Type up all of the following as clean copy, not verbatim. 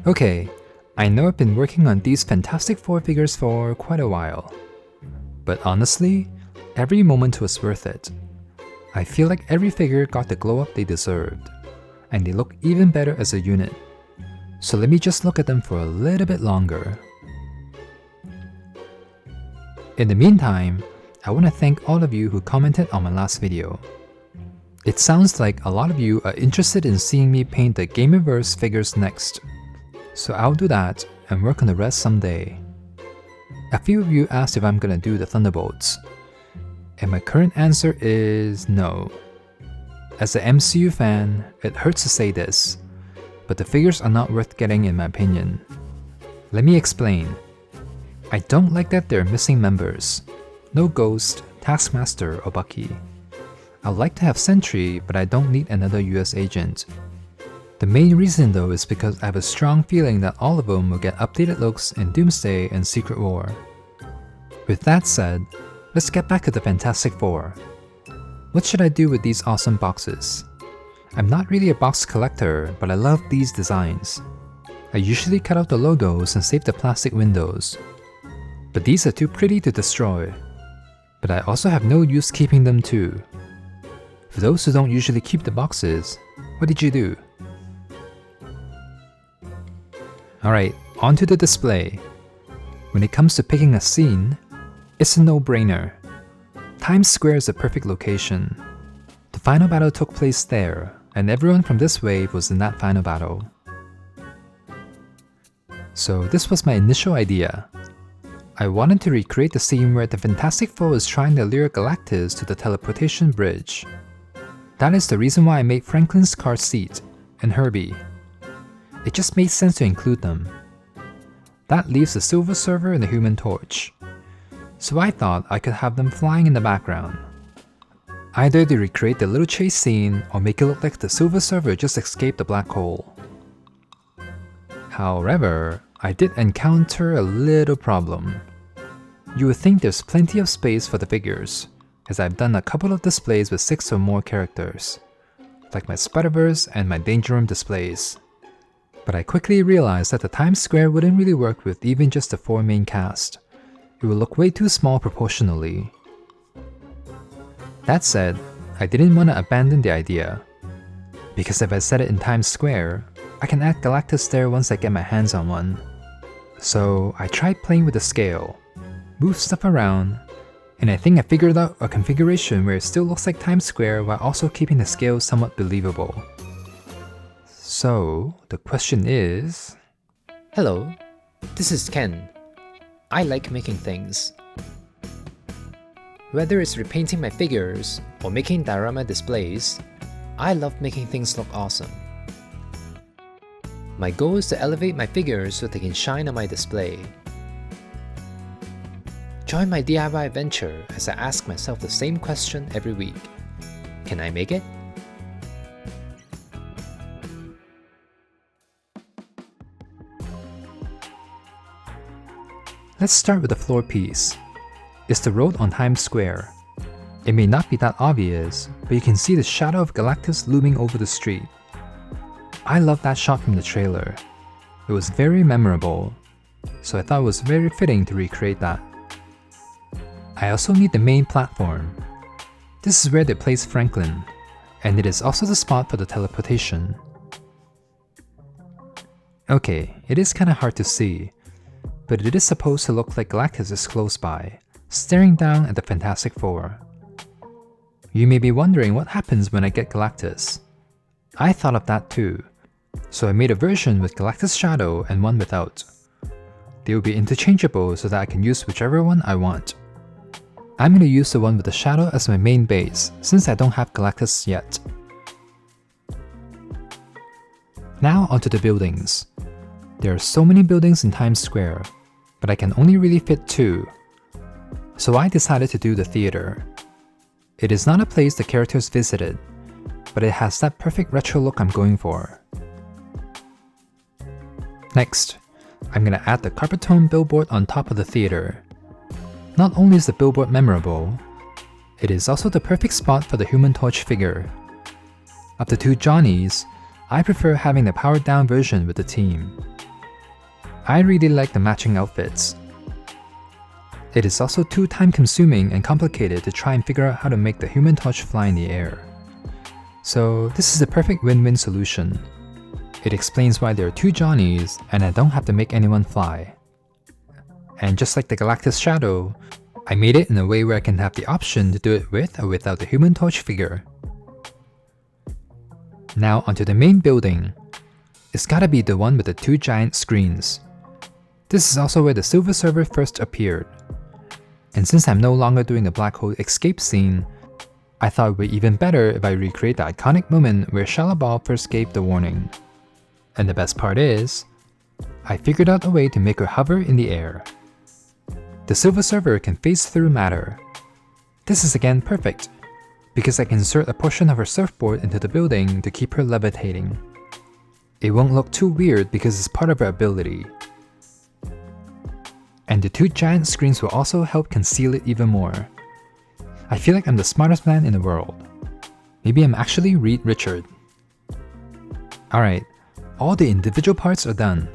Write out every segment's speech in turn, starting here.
Okay, I know I've been working on these Fantastic Four figures for quite a while. But honestly, every moment was worth it. I feel like every figure got the glow up they deserved, and they look even better as a unit. So let me just look at them for a little bit longer. In the meantime, I want to thank all of you who commented on my last video. It sounds like a lot of you are interested in seeing me paint the Gamerverse figures next. So I'll do that and work on the rest someday. A few of you asked if I'm gonna do the Thunderbolts, and my current answer is no. As an MCU fan, it hurts to say this, but the figures are not worth getting in my opinion. Let me explain. I don't like that they're missing members. No Ghost, Taskmaster, or Bucky. I'd like to have Sentry, but I don't need another US agent. The main reason though is because I have a strong feeling that all of them will get updated looks in Doomsday and Secret War. With that said, let's get back to the Fantastic Four. What should I do with these awesome boxes? I'm not really a box collector, but I love these designs. I usually cut out the logos and save the plastic windows. But these are too pretty to destroy. But I also have no use keeping them too. For those who don't usually keep the boxes, what did you do? Alright, on to the display. When it comes to picking a scene, it's a no-brainer. Times Square is a perfect location. The final battle took place there, and everyone from this wave was in that final battle. So this was my initial idea. I wanted to recreate the scene where the Fantastic Four is trying to lure Galactus to the teleportation bridge. That is the reason why I made Franklin's car seat and H.E.R.B.I.E. It just made sense to include them. That leaves the Silver Surfer and the Human Torch. So I thought I could have them flying in the background. Either to recreate the little chase scene or make it look like the Silver Surfer just escaped the black hole. However, I did encounter a little problem. You would think there's plenty of space for the figures, as I've done a couple of displays with 6 or more characters, like my Spider-Verse and my Danger Room displays. But I quickly realized that the Times Square wouldn't really work with even just the 4 main cast. It would look way too small proportionally. That said, I didn't want to abandon the idea, because if I set it in Times Square, I can add Galactus there once I get my hands on one. So I tried playing with the scale, moved stuff around, and I think I figured out a configuration where it still looks like Times Square while also keeping the scale somewhat believable. So, the question is... Hello, this is Ken. I like making things. Whether it's repainting my figures or making diorama displays, I love making things look awesome. My goal is to elevate my figures so they can shine on my display. Join my DIY adventure as I ask myself the same question every week. Can I make it? Let's start with the floor piece. It's the road on Times Square. It may not be that obvious, but you can see the shadow of Galactus looming over the street. I love that shot from the trailer. It was very memorable, so I thought it was very fitting to recreate that. I also need the main platform. This is where they place Franklin, and it is also the spot for the teleportation. Okay, it is kinda hard to see, but it is supposed to look like Galactus is close by, staring down at the Fantastic Four. You may be wondering what happens when I get Galactus. I thought of that too, so I made a version with Galactus Shadow and one without. They will be interchangeable so that I can use whichever one I want. I'm going to use the one with the shadow as my main base, since I don't have Galactus yet. Now onto the buildings. There are so many buildings in Times Square, but I can only really fit 2. So I decided to do the theater. It is not a place the characters visited, but it has that perfect retro look I'm going for. Next, I'm gonna add the carpet tone billboard on top of the theater. Not only is the billboard memorable, it is also the perfect spot for the Human Torch figure. Of the 2 Johnnies, I prefer having the powered down version with the team. I really like the matching outfits. It is also too time-consuming and complicated to try and figure out how to make the Human Torch fly in the air. So this is the perfect win-win solution. It explains why there are two Johnnies and I don't have to make anyone fly. And just like the Galactus shadow, I made it in a way where I can have the option to do it with or without the Human Torch figure. Now onto the main building. It's gotta be the one with the two giant screens. This is also where the Silver Server first appeared. And since I'm no longer doing a black hole escape scene, I thought it would be even better if I recreate the iconic moment where H.E.R.B.I.E first gave the warning. And the best part is, I figured out a way to make her hover in the air. The Silver Server can phase through matter. This is again perfect, because I can insert a portion of her surfboard into the building to keep her levitating. It won't look too weird because it's part of her ability. And the two giant screens will also help conceal it even more. I feel like I'm the smartest man in the world. Maybe I'm actually Reed Richard. Alright, all the individual parts are done.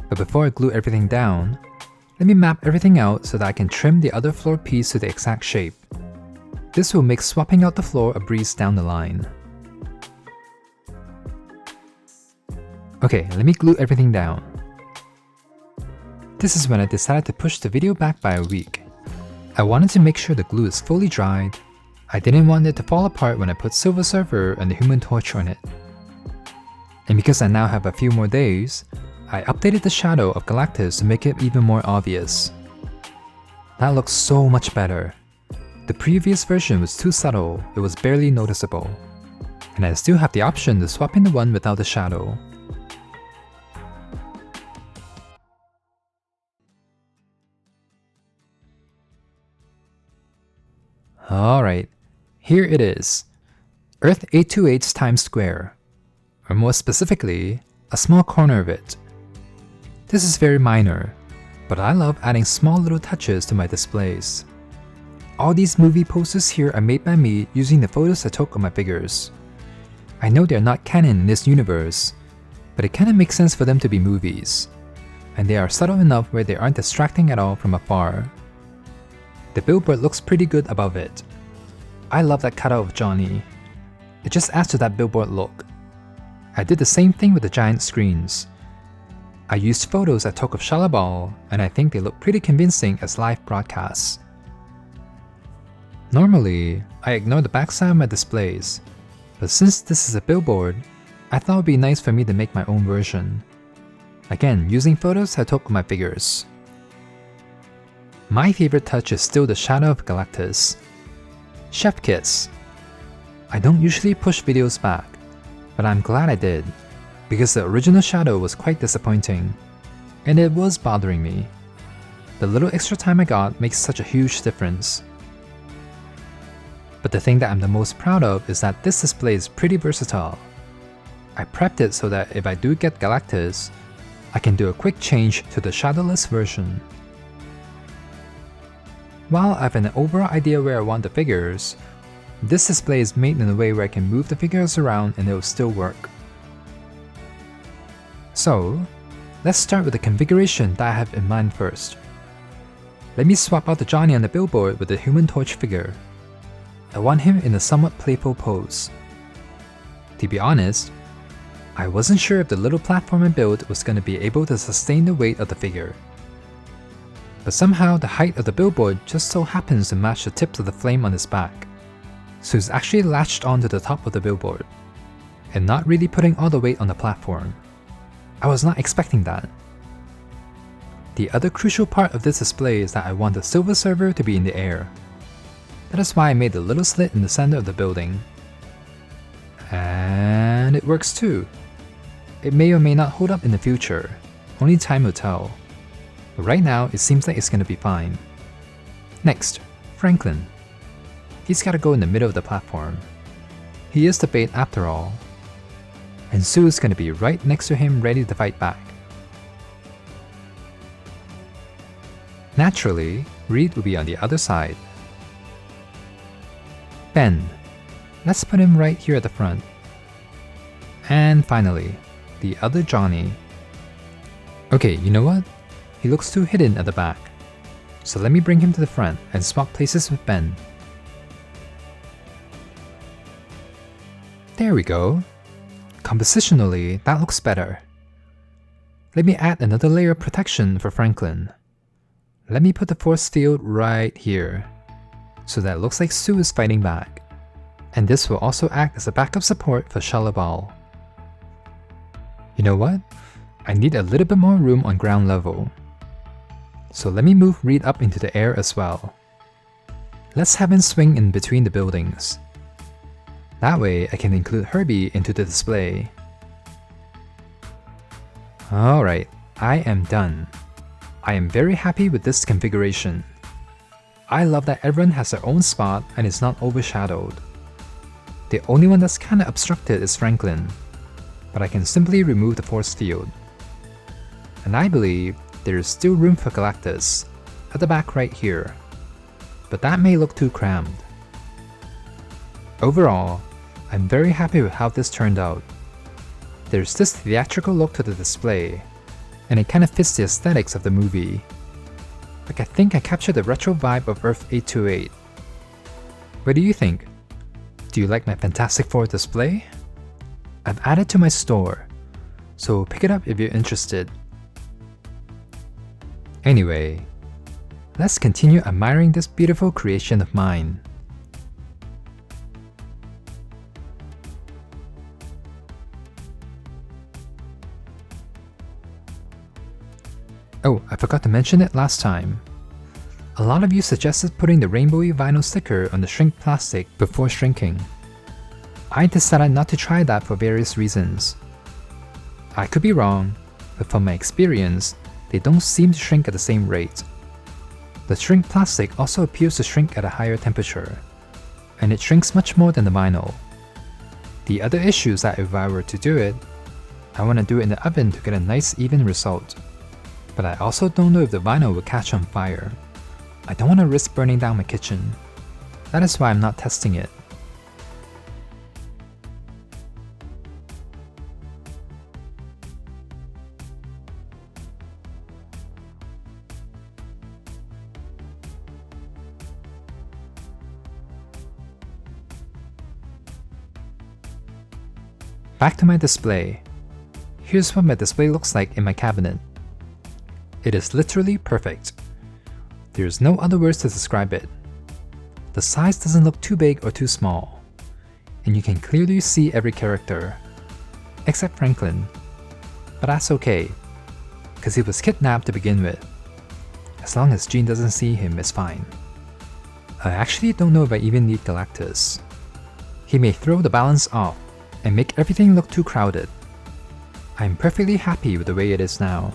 But before I glue everything down, let me map everything out so that I can trim the other floor piece to the exact shape. This will make swapping out the floor a breeze down the line. Okay, let me glue everything down. This is when I decided to push the video back by a week. I wanted to make sure the glue is fully dried. I didn't want it to fall apart when I put Silver Surfer and the Human Torch on it. And because I now have a few more days, I updated the shadow of Galactus to make it even more obvious. That looks so much better. The previous version was too subtle, it was barely noticeable. And I still have the option to swap in the one without the shadow. Alright, here it is. Earth 828's Times Square. Or more specifically, a small corner of it. This is very minor, but I love adding small little touches to my displays. All these movie posters here are made by me using the photos I took of my figures. I know they're not canon in this universe, but it kinda makes sense for them to be movies. And they are subtle enough where they aren't distracting at all from afar. The billboard looks pretty good above it. I love that cutout of Johnny. It just adds to that billboard look. I did the same thing with the giant screens. I used photos I took of H.E.R.B.I.E, and I think they look pretty convincing as live broadcasts. Normally, I ignore the backside of my displays, but since this is a billboard, I thought it would be nice for me to make my own version. Again, using photos I took of my figures. My favorite touch is still the shadow of Galactus. Chef Kiss. I don't usually push videos back, but I'm glad I did, because the original shadow was quite disappointing, and it was bothering me. The little extra time I got makes such a huge difference. But the thing that I'm the most proud of is that this display is pretty versatile. I prepped it so that if I do get Galactus, I can do a quick change to the shadowless version. While I have an overall idea where I want the figures, this display is made in a way where I can move the figures around and it will still work. So, let's start with the configuration that I have in mind first. Let me swap out the Johnny on the billboard with the Human Torch figure. I want him in a somewhat playful pose. To be honest, I wasn't sure if the little platform I built was going to be able to sustain the weight of the figure. But somehow the height of the billboard just so happens to match the tips of the flame on his back, so it's actually latched onto the top of the billboard, and not really putting all the weight on the platform. I was not expecting that. The other crucial part of this display is that I want the Silver Server to be in the air. That is why I made the little slit in the center of the building. And it works too. It may or may not hold up in the future, only time will tell. But right now, it seems like it's gonna be fine. Next, Franklin. He's gotta go in the middle of the platform. He is the bait after all. And Sue is gonna be right next to him ready to fight back. Naturally, Reed will be on the other side. Ben. Let's put him right here at the front. And finally, the other Johnny. Okay, you know what? He looks too hidden at the back. So let me bring him to the front and swap places with Ben. There we go. Compositionally, that looks better. Let me add another layer of protection for Franklin. Let me put the force field right here, so that it looks like Sue is fighting back. And this will also act as a backup support for H.E.R.B.I.E. You know what? I need a little bit more room on ground level. So let me move Reed up into the air as well. Let's have him swing in between the buildings. That way I can include H.E.R.B.I.E into the display. Alright, I am done. I am very happy with this configuration. I love that everyone has their own spot and is not overshadowed. The only one that's kinda obstructed is Franklin, but I can simply remove the force field. And I believe there is still room for Galactus, at the back right here, but that may look too crammed. Overall, I'm very happy with how this turned out. There's this theatrical look to the display, and it kinda fits the aesthetics of the movie. Like I think I captured the retro vibe of Earth 828. What do you think? Do you like my Fantastic Four display? I've added to my store, so pick it up if you're interested. Anyway, let's continue admiring this beautiful creation of mine. Oh, I forgot to mention it last time. A lot of you suggested putting the rainbowy vinyl sticker on the shrink plastic before shrinking. I decided not to try that for various reasons. I could be wrong, but from my experience, they don't seem to shrink at the same rate. The shrink plastic also appears to shrink at a higher temperature, and it shrinks much more than the vinyl. The other issue is that if I were to do it, I want to do it in the oven to get a nice even result. But I also don't know if the vinyl will catch on fire. I don't want to risk burning down my kitchen. That is why I'm not testing it. Back to my display. Here's what my display looks like in my cabinet. It is literally perfect. There's no other words to describe it. The size doesn't look too big or too small, and you can clearly see every character, except Franklin. But that's okay, because he was kidnapped to begin with. As long as Jean doesn't see him, it's fine. I actually don't know if I even need Galactus. He may throw the balance off and make everything look too crowded. I'm perfectly happy with the way it is now.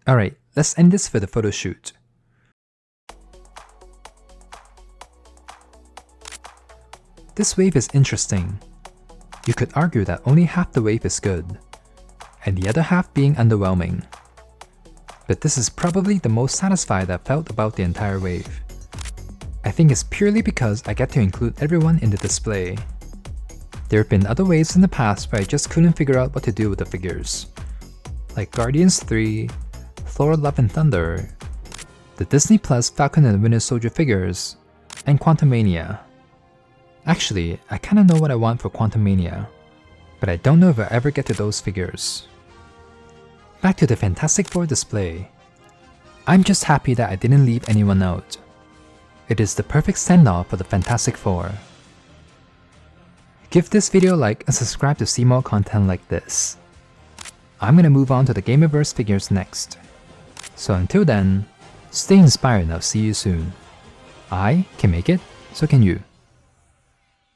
Alright, let's end this for the photo shoot. This wave is interesting. You could argue that only half the wave is good, and the other half being underwhelming. But this is probably the most satisfied I've felt about the entire wave. I think it's purely because I get to include everyone in the display. There have been other waves in the past where I just couldn't figure out what to do with the figures, like Guardians 3, Thor Love and Thunder, the Disney Plus Falcon and the Winter Soldier figures, and Quantumania. Actually, I kinda know what I want for Quantumania, but I don't know if I ever get to those figures. Back to the Fantastic Four display. I'm just happy that I didn't leave anyone out. It is the perfect send-off for the Fantastic Four. Give this video a like and subscribe to see more content like this. I'm gonna move on to the Gamerverse figures next. So until then, stay inspired and I'll see you soon. I can make it, so can you.